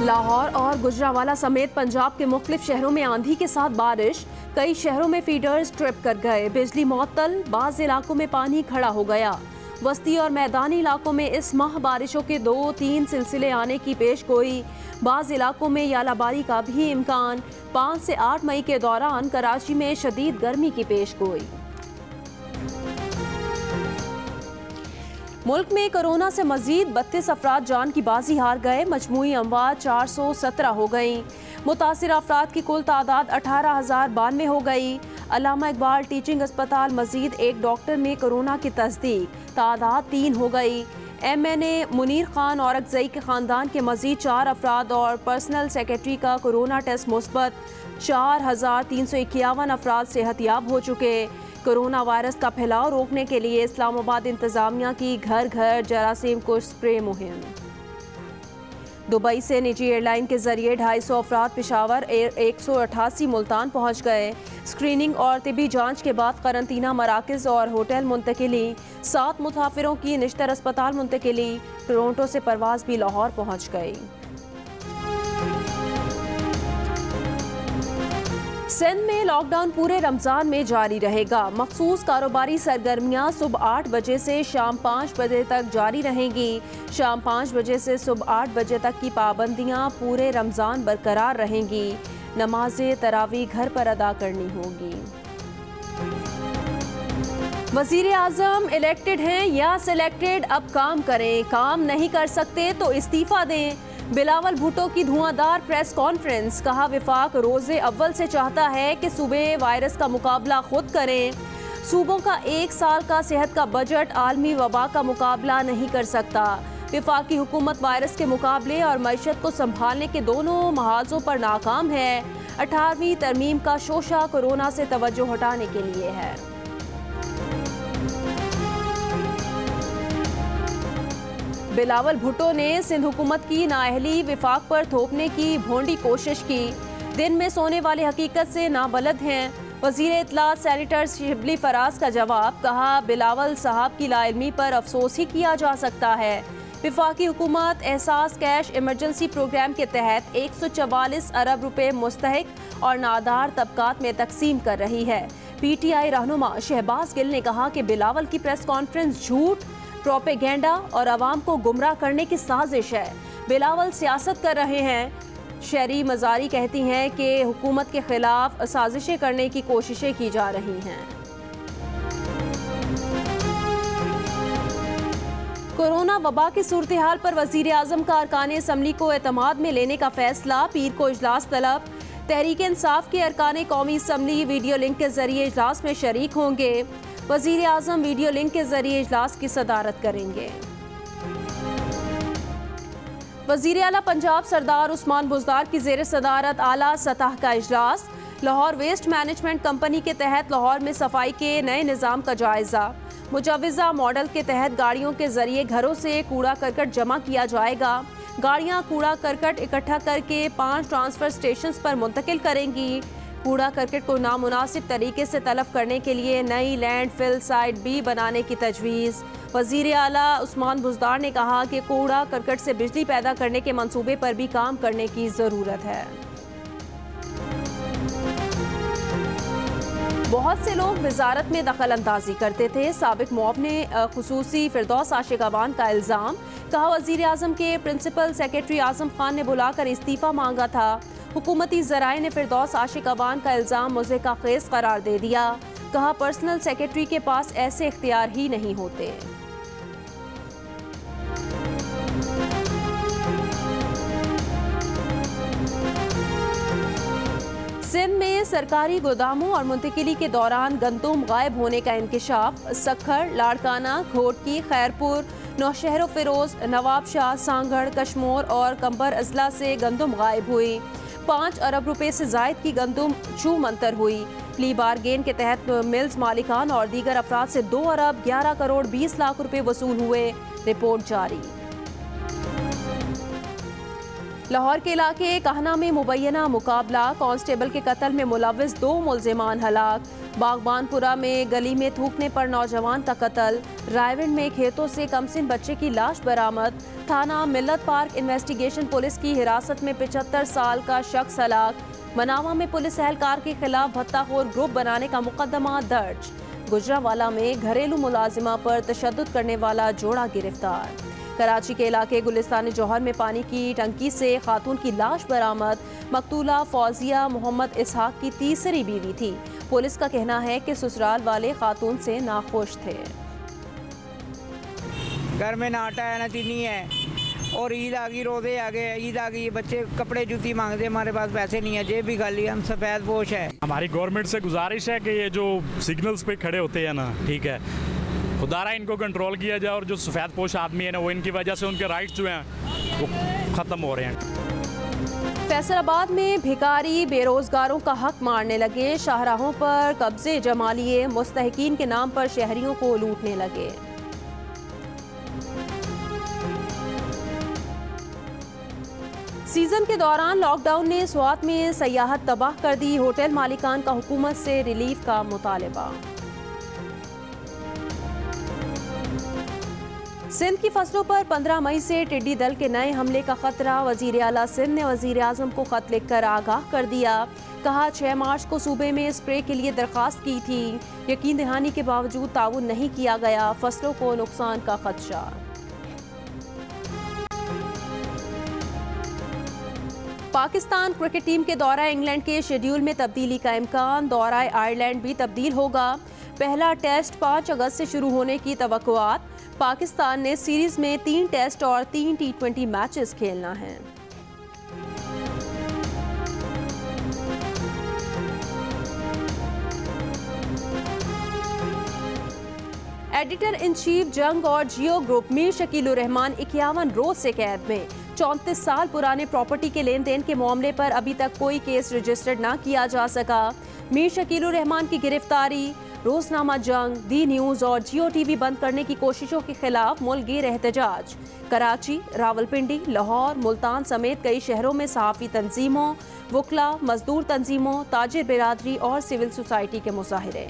लाहौर और गुजरांवाला समेत पंजाब के मुख्तलिफ शहरों में आंधी के साथ बारिश। कई शहरों में फीडर्स ट्रिप कर गए। बिजली मुअत्तल, बाज़ इलाकों में पानी खड़ा हो गया। वस्ती और मैदानी इलाकों में इस माह बारिशों के 2-3 सिलसिले आने की पेशगोई। बाज़ इलाकों में यालाबारी का भी इम्कान। 5 से 8 मई के दौरान कराची में शदीद गर्मी की पेशगोई। मुल्क में कोरोना से मजीद 32 अफराद जान की बाजी हार गए। मजमूई अमवात 417 हो गई। मुतासिर अफराद की कुल तादाद 18,092 हो गई। अल्लामा इकबाल टीचिंग अस्पताल मजीद एक डॉक्टर में कोरोना की तस्दीक, तादाद 3 हो गई। MNA मुनीर खान औरकजई के ख़ानदान के मजीद 4 अफराद और पर्सनल सेक्रेटरी का कोरोना टेस्ट मुस्बत। 4,351 अफराद सेहतयाब हो चुके। कोरोना वायरस का फैलाव रोकने के लिए इस्लामाबाद इंतजामिया की घर घर जरासीम को स्प्रे मुहिम। दुबई से निजी एयरलाइन के जरिए 250 अफराद पेशावर, 188 मुल्तान पहुँच गए। स्क्रीनिंग और तिबी जांच के बाद करंतना मराकज़ और होटल मुंतकिली। 7 मुसाफिरों की निश्तर अस्पताल मुंतकिली। टोरंटो से परवाज़ भी लाहौर पहुँच गई। सिंध में लॉकडाउन पूरे रमज़ान में जारी रहेगा। मखसूस कारोबारी सरगर्मियाँ सुबह 8 बजे से शाम 5 बजे तक जारी रहेंगी। शाम 5 बजे से सुबह 8 बजे तक की पाबंदियाँ पूरे रमज़ान बरकरार रहेंगी। नमाज तरावी घर पर अदा करनी होगी। वज़ीर आज़म इलेक्टेड हैं या सिलेक्टेड, अब काम करें। काम नहीं कर सकते तो इस्तीफ़ा दें। बिलावल भुट्टो की धुआंधार प्रेस कॉन्फ्रेंस। कहा विफाक रोज़े अव्वल से चाहता है कि सूबे वायरस का मुकाबला खुद करें। सूबों का 1 साल का सेहत का बजट आलमी वबा का मुकाबला नहीं कर सकता। विफाकी हुकूमत वायरस के मुकाबले और मईशत को संभालने के दोनों महाजों पर नाकाम है। 18वीं तरमीम का शोशा कोरोना से तवज्जो हटाने के लिए है। बिलावल भुट्टो ने सिंध हुकूमत की नाअहली विफाक पर थोपने की भोंडी कोशिश की। दिन में सोने वाले हकीकत से नाबलद हैं। वज़ीर इत्तलात सेनेटर शिबली फराज का जवाब। कहा बिलावल साहब की लाइल्मी पर अफसोस ही किया जा सकता है। विफाकी हुकूमत एहसास कैश इमरजेंसी प्रोग्राम के तहत 144 अरब रुपए मुस्तहिक और नादार तबकात में तकसीम कर रही है। PTI रहनुमा शहबाज गिल ने कहा कि बिलावल की प्रेस कॉन्फ्रेंस झूठ, प्रोपेगेंडा और अवाम को गुमराह करने की साजिश है। बिलावल सियासत कर रहे हैं। शहरी मजारी कहती हैं कि हुकूमत के खिलाफ साजिशें करने की कोशिशें की जा रही हैं। कोरोना वबा की सूरत हाल पर वज़ीर आज़म का अरकान असम्बली को एतमाद में लेने का फैसला। पीर को इजलास तलब। तहरीक इंसाफ के अरकान कौमी असम्बली वीडियो लिंक के जरिए इजलास में शरीक होंगे। वज़ीर आज़म वीडियो लिंक के जरिए इजलास की सदारत करेंगे। वज़ीर आला पंजाब सरदार उस्मान बुज़दार की ज़ेर सदारत आला सतह का इजलास। लाहौर वेस्ट मैनेजमेंट कंपनी के तहत लाहौर में सफाई के नए निज़ाम का जायज़ा। मुजव्वज़ा मॉडल के तहत गाड़ियों के जरिए घरों से कूड़ा करकट जमा किया जाएगा। गाड़ियाँ कूड़ा करकट इकट्ठा करके 5 ट्रांसफ़र स्टेशन पर मुंतकिल करेंगी। कूड़ा करकट को नामुनासिब तरीके से तलफ करने के लिए नई लैंडफिल साइट भी बनाने की तजवीज़। वज़ीर आला उस्मान बुज़दार ने कहा कि कूड़ा करकट से बिजली पैदा करने के मंसूबे पर भी काम करने की ज़रूरत है। बहुत से लोग वजारत में दखल अंदाजी करते थे। साबिक मुआवने खुसूसी फिरदौस आशिक अवान का इल्ज़ाम। कहा वज़ीर आज़म के प्रिंसिपल सेक्रेटरी आज़म खान ने बुलाकर इस्तीफ़ा मांगा था। हुकूमती ज़राए ने फिरदौस आशिक अवान का इल्ज़ाम मुज़हिका खेज़ करार दे दिया। कहा पर्सनल सेक्रेटरी के पास ऐसे इख्तियार ही नहीं होते। सिंध में सरकारी गोदामों और मुंतकिली के दौरान गंदुम गायब होने का इंकशाफ। सखर, लाड़काना, घोटकी, खैरपुर, नौशहर फिरोज, नवाबशाह, सांगढ़, कश्मोर और कंबर अजला से गंदुम गायब हुई। 5 अरब रुपए से जायद की गंदुम छू मंतर हुई। प्ली बारगेन के तहत मिल्स मालिकान और दीगर अफराद से 2 अरब 11 करोड़ 20 लाख रुपए वसूल हुए। रिपोर्ट जारी। लाहौर के इलाके कहना में मुबैना मुकाबला। कांस्टेबल के कत्ल में मुलव्विस 2 मुल्जिमान हलाक। बागबानपुरा में गली में थूकने पर नौजवान का कत्ल। रायविंड में खेतों से कमसिन बच्चे की लाश बरामद। थाना मिल्लत पार्क इन्वेस्टिगेशन पुलिस की हिरासत में 75 साल का शख्स हलाक। मनावा में पुलिस एहलकार के खिलाफ भत्ताखोर ग्रुप बनाने का मुकदमा दर्ज। गुजरांवाला में घरेलू मुलाजिमा पर तशद्दुद करने वाला जोड़ा गिरफ्तार। कराची के इलाके गुलिस्तान जौहर में पानी की टंकी से खातून की लाश बरामद। मकतूला फौजिया मोहम्मद इसहाक की तीसरी बीवी थी। पुलिस का कहना है कि ससुराल वाले खातून से नाखुश थे। घर में ना आटा है ना चीनी है और ईद आ गई, रोजे आ गए, ईद आ गई, बच्चे कपड़े जूती मांगते, हमारे पास पैसे नहीं है, जेब भी खाली, हम सफ़ेद पोश है। हमारी गवर्नमेंट से गुजारिश है कि ये जो सिग्नल्स पे खड़े होते हैं ना, ठीक है, खुदारा इनको कंट्रोल किया जाए और जो सफ़ेद पोश आदमी है ना, वो इनकी वजह से उनके राइट्स जो हैं वो ख़त्म हो रहे हैं। फैसलाबाद में भिखारी बेरोजगारों का हक मारने लगे। शाहराहों पर कब्जे जमा लिए। मुस्तहिकीन के नाम पर शहरियों को लूटने लगे। सीजन के दौरान लॉकडाउन ने स्वात में सयाहत तबाह कर दी। होटल मालिकान का हुकूमत से रिलीफ का मुतालबा। सिंध की फसलों पर 15 मई से टिड्डी दल के नए हमले का खतरा। वजीर आला सिंध ने वजीर आजम को खत लिखकर आगाह कर दिया। कहा 6 मार्च को सूबे में स्प्रे के लिए दरखास्त की थी। यकीन दहानी के बावजूद ताउन नहीं किया गया। फसलों को नुकसान का खदशा। पाकिस्तान क्रिकेट टीम के दौरा इंग्लैंड के शेड्यूल में तब्दीली का इम्कान। दौरा आयरलैंड भी तब्दील होगा। पहला टेस्ट 5 अगस्त से शुरू होने की तवक्कुआत। पाकिस्तान ने सीरीज में 3 टेस्ट और 3 T20 मैचेस खेलना है। एडिटर इन चीफ जंग और जियो ग्रुप मीर शकीलुर रहमान 51 रोज से कैद में। 34 साल पुराने प्रॉपर्टी के लेन देन के मामले पर अभी तक कोई केस रजिस्टर्ड ना किया जा सका। मीर शकीलुर रहमान की गिरफ्तारी, रोजनामा जंग, दी न्यूज़ और जियो टीवी बंद करने की कोशिशों के खिलाफ मुल्क-गिर एहतजाज। कराची, रावलपिंडी, लाहौर, मुल्तान समेत कई शहरों में सहाफ़ी तंजीमों, वकला, मजदूर तंजीमों, ताजिर बिरादरी और सिविल सोसाइटी के मुजाहिरे।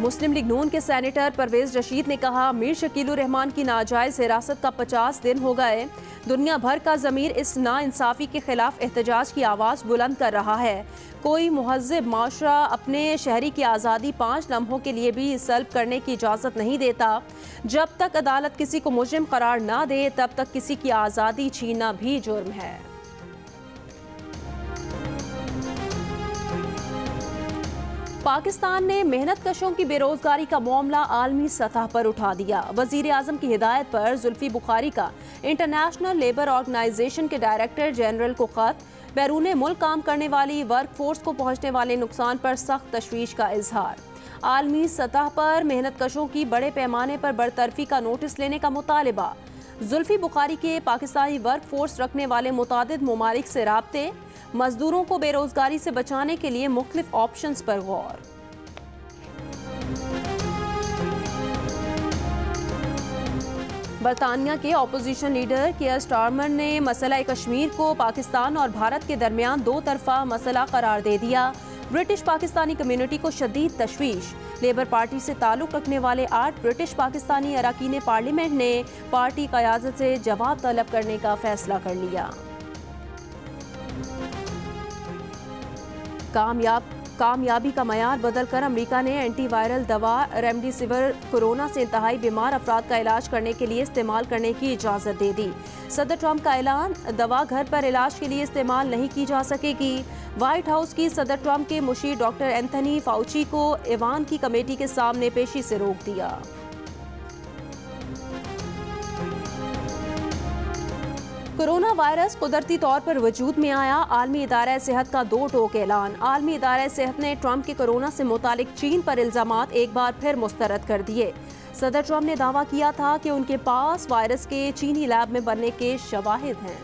मुस्लिम लीग नून के सेनेटर परवेज रशीद ने कहा मीर शकीलुर रहमान की नाजायज हिरासत का 50 दिन हो गए। दुनिया भर का ज़मीर इस नाइंसाफ़ी के खिलाफ एहतजाज की आवाज़ बुलंद कर रहा है। कोई मुहज़्ज़ब माशरा अपने शहरी की आज़ादी 5 लम्हों के लिए भी सल्ब करने की इजाज़त नहीं देता। जब तक अदालत किसी को मुजरिम करार ना दे तब तक किसी की आज़ादी छीनना भी जुर्म है। पाकिस्तान ने मेहनत कशों की बेरोजगारी का मामला आलमी सतह पर उठा दिया। वजीर आजम की हिदायत पर जुल्फी बुखारी का इंटरनेशनल लेबर ऑर्गेनाइजेशन के डायरेक्टर जनरल को खत। बैरून मुल्क काम करने वाली वर्क फोर्स को पहुंचने वाले नुकसान पर सख्त तशवीश का इजहार। आलमी सतह पर मेहनत कशों की बड़े पैमाने पर बरतरफी का नोटिस लेने का मुतालबा। जुल्फी बुखारी के पाकिस्तानी वर्क फोर्स रखने वाले मुतादिद ममालिक से राब्ते। मजदूरों को बेरोजगारी से बचाने के लिए मुख्तलिफ ऑप्शंस पर गौर। बरतानिया के अपोजिशन लीडर कियर स्टारमर ने मसला कश्मीर को पाकिस्तान और भारत के दरमियान 2 तरफा मसला करार दे दिया। ब्रिटिश पाकिस्तानी कम्युनिटी को शदीद तशवीश। लेबर पार्टी से ताल्लुक़ रखने वाले 8 ब्रिटिश पाकिस्तानी अरकान पार्लियामेंट ने पार्टी क़यादत से जवाब तलब करने का फैसला कर लिया। कामयाबी का मयार बदलकर अमेरिका ने एंटीवायरल दवा रेमडेसिविर कोरोना से इंतहाई बीमार अफराद का इलाज करने के लिए इस्तेमाल करने की इजाज़त दे दी। सदर ट्रंप का ऐलान, दवा घर पर इलाज के लिए इस्तेमाल नहीं की जा सकेगी। व्हाइट हाउस की सदर ट्रंप के मुशीर डॉक्टर एंथनी फाउची को ईवान की कमेटी के सामने पेशी से रोक दिया। कोरोना वायरस कुदरती तौर पर वजूद में आया। आलमी इदारा सेहत का 2 टोक ऐलान। आलमी इदारा सेहत ने ट्रंप के कोरोना से मुतालिक चीन पर इल्जामात एक बार फिर मुस्तरद कर दिए। सदर ट्रंप ने दावा किया था कि उनके पास वायरस के चीनी लैब में बनने के शवाहिद हैं।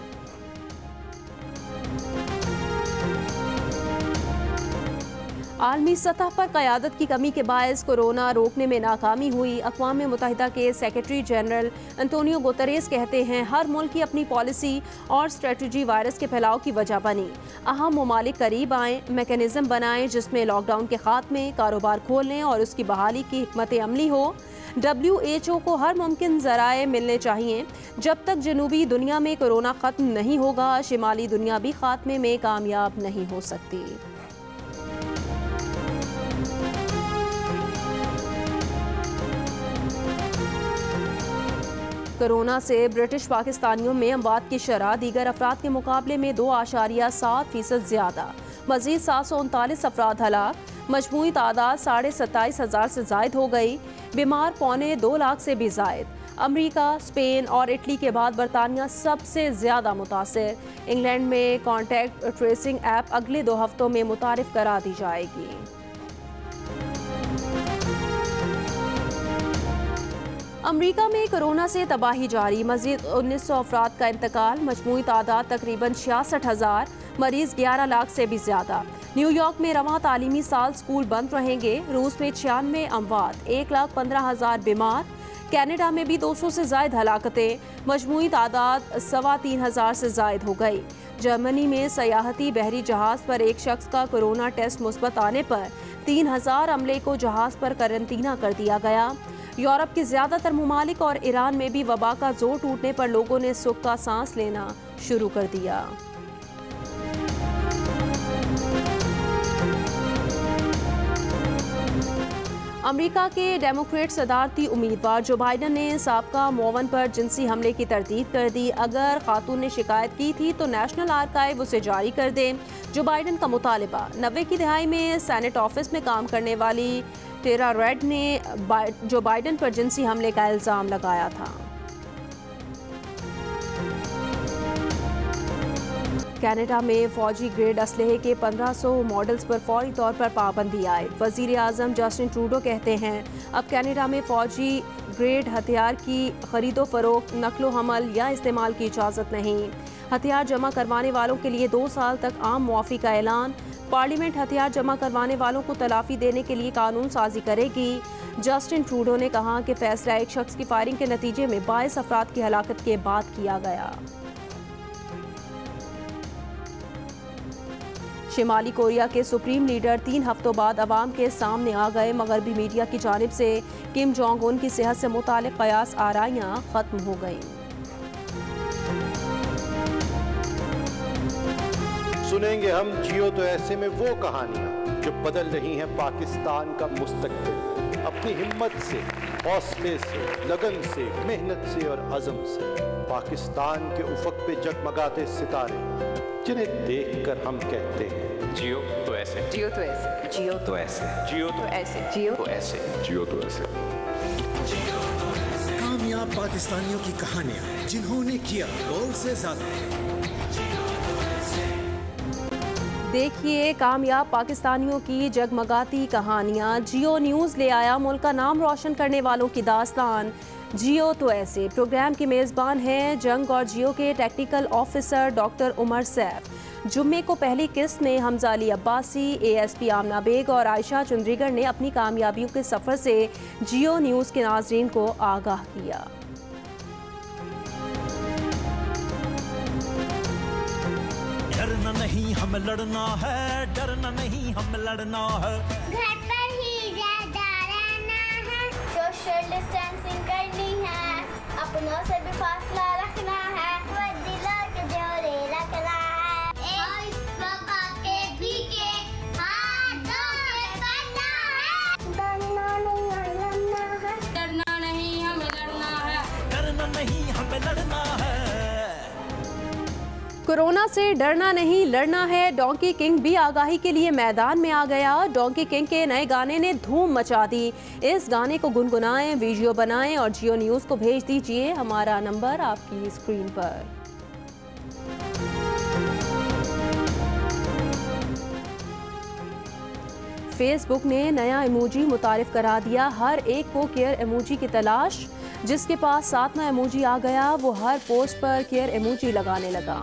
आलमी सतह पर क़यादत की कमी के बायस कोरोना रोकने में नाकामी हुई। अक़वाम मुत्तहिदा के सेक्रेटरी जनरल एंटोनियो गुतेरेस कहते हैं हर मुल्क की अपनी पॉलिसी और स्ट्रेटजी वायरस के फैलाव की वजह बनी। अहम ममालिक करीब आएँ, मैकेनिज़्म बनाएं जिसमें लॉकडाउन के खात्मे, कारोबार खोलने और उसकी बहाली की हिकमत अमली हो। WHO को हर मुमकिन ज़राए मिलने चाहिए। जब तक जनूबी दुनिया में कोरोना ख़त्म नहीं होगा, शिमाली दुनिया भी खात्मे में कामयाब नहीं हो सकती। कोरोना से ब्रिटिश पाकिस्तानियों में अमवात की शरह दीगर अफराद के मुकाबले में 2.7% ज़्यादा। मज़ीद 739 अफराद हलाक। मजमूई तादाद 27,500 से जायद हो गई। बीमार 2.25 लाख से भी जायद। अमरीका, स्पेन और इटली के बाद बरतानिया सबसे ज़्यादा मुतासिर। इंग्लैंड में कॉन्टैक्ट ट्रेसिंग ऐप अगले 2 हफ्तों में मुतारिफ करा दी जाएगी। अमरीका में कोरोना से तबाही जारी। मज़ीद 1900 अफराद का इंतकाल। मजमूई तादाद तकरीबन 66,000। मरीज 11 लाख से भी ज़्यादा। न्यूयॉर्क में रवां तालीमी साल स्कूल बंद रहेंगे। रूस में 96 अमवात, 1,15,000 बीमार। कनाडा में भी 200 से ज़ायद हलाकतें। मजमूई तादाद 3,25,000 से ज़ायद हो गई। जर्मनी में सयाहती बहरी जहाज़ पर एक शख्स का कोरोना टेस्ट मुस्बत आने पर 3,000 अमले को जहाज़ पर करंतना कर दिया गया। यूरोप के ज़्यादातर ममालिक और ईरान में भी वबा का जोर टूटने पर लोगों ने सुख का सांस लेना शुरू कर दिया। अमेरिका के डेमोक्रेट सदारती उम्मीदवार जो बाइडन ने साबका मुअव्विन पर जिनसी हमले की तरदीद कर दी। अगर खातून ने शिकायत की थी तो नेशनल आर्काइव उसे जारी कर दे। जो बाइडन का मुतालिबा। 90 की दहाई में सेनेट ऑफिस में काम करने वाली टेरा रेड ने जो बाइडन पर जिनसी हमले का इल्ज़ाम लगाया था। कनाडा में फौजी ग्रेड असलहे के 1500 मॉडल्स पर फौरी तौर पर पाबंदी आए। वज़ीर आज़म जस्टिन ट्रूडो कहते हैं अब कनाडा में फौजी ग्रेड हथियार की खरीदो फरोख्त, नकलो हमल या इस्तेमाल की इजाज़त नहीं। हथियार जमा करवाने वालों के लिए 2 साल तक आम मुआफ़ी का ऐलान। पार्लियामेंट हथियार जमा करवाने वालों को तलाफ़ी देने के लिए कानून साजी करेगी। जस्टिन ट्रूडो ने कहा कि फैसला एक शख्स की फायरिंग के नतीजे में 22 अफराद की हलाकत के बाद किया गया। शिमाली कोरिया के सुप्रीम लीडर 3 हफ्तों बाद अवाम के सामने आ गए। मगरबी मीडिया की जानिब से किम जोंग उन की सेहत से मुतालिक कयास आराइयाँ ख़त्म हो गईं। सुनेंगे हम जियो तो ऐसे में वो कहानियां जो बदल रही हैं पाकिस्तान का मुस्तकबिल। अपनी हिम्मत से, हौसले से, लगन से, मेहनत से और अज़म से पाकिस्तान के उफक पे जगमगाते सितारे जिन्हें देखकर हम कहते हैं जियो तो ऐसे, जियो तो ऐसे, जियो तो ऐसे, जियो तो ऐसे, जियो तो ऐसे, जियो तो ऐसे। कामयाब पाकिस्तानियों की कहानियां जिन्होंने किया गोल से ज्यादा। देखिए कामयाब पाकिस्तानियों की जगमगाती कहानियां। जियो न्यूज़ ले आया मुल्क का नाम रोशन करने वालों की दास्तान। जियो तो ऐसे प्रोग्राम के मेज़बान हैं जंग और जियो के technical officer doctor Umar Saif. जुम्मे को पहली किस्त में हमजा अली अब्बासी, ASP आमना बेग और आयशा चुंद्रीगर ने अपनी कामयाबियों के सफ़र से जियो न्यूज़ के नाज़रीन को आगाह किया। डरना नहीं हम लड़ना है, डरना नहीं हम लड़ना है। घर पर ही ज्यादा रहना है, सोशल डिस्टेंसिंग करनी है, अपनों से भी फासला रखना है, दिलों के जोड़े रखना है, के भी के हाथों में करना है। डरना नहीं हमें लड़ना है, डरना नहीं हमें लड़ना है, डरना नहीं हमें लड़ना है। कोरोना से डरना नहीं लड़ना है। डोंकी किंग भी आगाही के लिए मैदान में आ गया। डोंकी किंग के नए गाने ने धूम मचा दी। इस गाने को गुनगुनाएं, वीडियो बनाएं और जियो न्यूज़ को भेज दीजिए। हमारा नंबर आपकी स्क्रीन पर। फेसबुक ने नया इमोजी मुतारिफ करा दिया। हर एक को केयर इमोजी की तलाश। जिसके पास 7वां इमोजी आ गया वो हर पोस्ट पर केयर इमोजी लगाने लगा।